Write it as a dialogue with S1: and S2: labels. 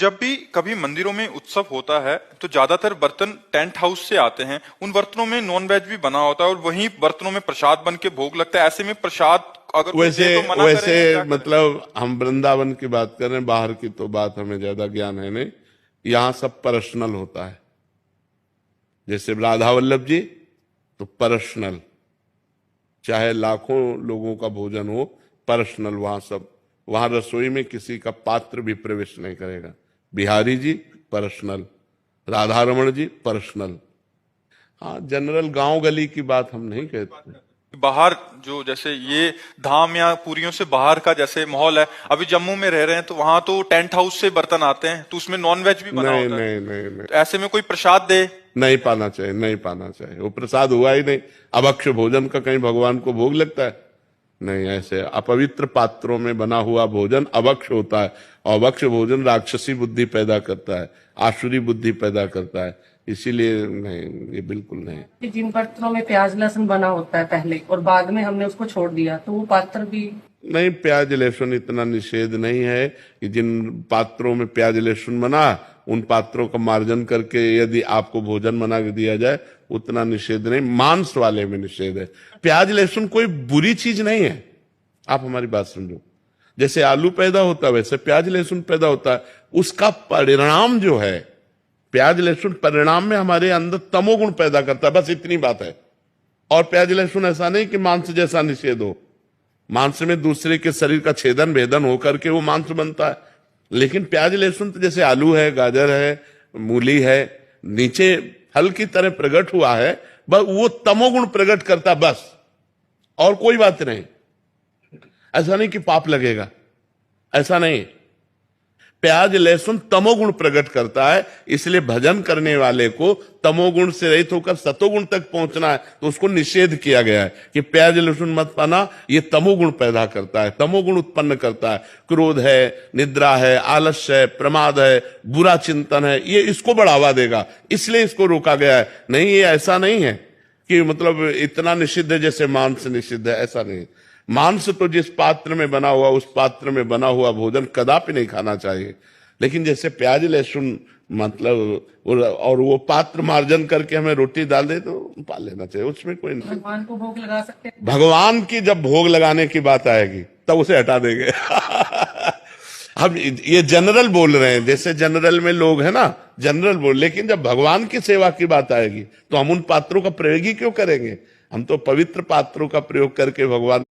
S1: जब भी कभी मंदिरों में उत्सव होता है तो ज्यादातर बर्तन टेंट हाउस से आते हैं। उन बर्तनों में नॉन वेज भी बना होता है और वहीं बर्तनों में प्रसाद बन के भोग लगता है। ऐसे में प्रसाद अगर कोई
S2: वैसे
S1: दे तो मना
S2: वैसे
S1: करें, क्या करें?
S2: मतलब हम वृंदावन की बात कर रहे हैं, बाहर की तो बात हमें ज्यादा ज्ञान है नहीं। यहाँ सब पर्सनल होता है। जैसे राधा वल्लभ जी तो पर्सनल, चाहे लाखों लोगों का भोजन हो, पर्सनल वहां सब। वहां रसोई में किसी का पात्र भी प्रवेश नहीं करेगा। बिहारी जी पर्सनल, राधा रमण जी पर्सनल। हाँ, जनरल गांव गली की बात हम नहीं कहते।
S1: बाहर जो जैसे ये धाम या पुरियों से बाहर का जैसे माहौल है, अभी जम्मू में रह रहे हैं तो वहां तो टेंट हाउस से बर्तन आते हैं तो उसमें नॉन वेज भी बना
S2: नहीं
S1: होता है।
S2: नहीं नहीं नहीं,
S1: तो ऐसे में कोई प्रसाद दे?
S2: नहीं पाना चाहिए, नहीं पाना चाहिए। वो प्रसाद हुआ ही नहीं। अभक्ष्य भोजन का कहीं भगवान को भोग लगता है? नहीं। ऐसे अपवित्र पात्रों में बना हुआ भोजन अभक्ष्य होता है। और अभक्ष्य भोजन राक्षसी बुद्धि पैदा करता है, आसुरी बुद्धि पैदा करता है। इसीलिए नहीं, ये बिल्कुल नहीं।
S3: कि जिन बर्तनों में प्याज लहसुन बना होता है पहले और बाद में हमने उसको छोड़ दिया तो वो पात्र भी
S2: नहीं, प्याज लहसुन इतना निषेध नहीं है कि जिन पात्रों में प्याज लहसुन बना उन पात्रों का मार्जन करके यदि आपको भोजन बना के दिया जाए, उतना निषेध नहीं। मांस वाले में निषेध है। प्याज लहसुन कोई बुरी चीज नहीं है। आप हमारी बात समझो। जैसे आलू पैदा होता है वैसे प्याज लहसुन पैदा होता है। उसका परिणाम जो है, प्याज लहसुन परिणाम में हमारे अंदर तमोगुण पैदा करता है, बस इतनी बात है। और प्याज लहसुन ऐसा नहीं कि मांस जैसा निषेध हो। मांस में दूसरे के शरीर का छेदन भेदन होकर के वो मांस बनता है। लेकिन प्याज लहसुन तो जैसे आलू है, गाजर है, मूली है, नीचे फल की तरह प्रकट हुआ है, बस वो तमोगुण प्रकट करता, बस और कोई बात नहीं। ऐसा नहीं कि पाप लगेगा, ऐसा नहीं। प्याज लहसुन तमोगुण प्रकट करता है, इसलिए भजन करने वाले को तमोगुण से रहित होकर सतोगुण तक पहुंचना है, तो उसको निषेध किया गया है कि प्याज लहसुन मत पाना, ये तमोगुण पैदा करता है, तमोगुण उत्पन्न करता है। क्रोध है, निद्रा है, आलस्य है, प्रमाद है, बुरा चिंतन है, ये इसको बढ़ावा देगा, इसलिए इसको रोका गया है। नहीं, ये ऐसा नहीं है कि मतलब इतना निषिद्ध है जैसे मांस निषिद्ध है, ऐसा नहीं। मांस तो जिस पात्र में बना हुआ, उस पात्र में बना हुआ भोजन कदापि नहीं खाना चाहिए। लेकिन जैसे प्याज लहसुन मतलब और वो पात्र मार्जन करके हमें रोटी डाल दे तो पा लेना चाहिए, उसमें कोई नहीं।
S3: भगवान को भोग लगा सकते हैं।
S2: भगवान की जब भोग लगाने की बात आएगी तब उसे हटा देंगे। हम ये जनरल बोल रहे हैं, जैसे जनरल में लोग है ना, जनरल बोल। लेकिन जब भगवान की सेवा की बात आएगी तो हम उन पात्रों का प्रयोग ही क्यों करेंगे? हम तो पवित्र पात्रों का प्रयोग करके भगवान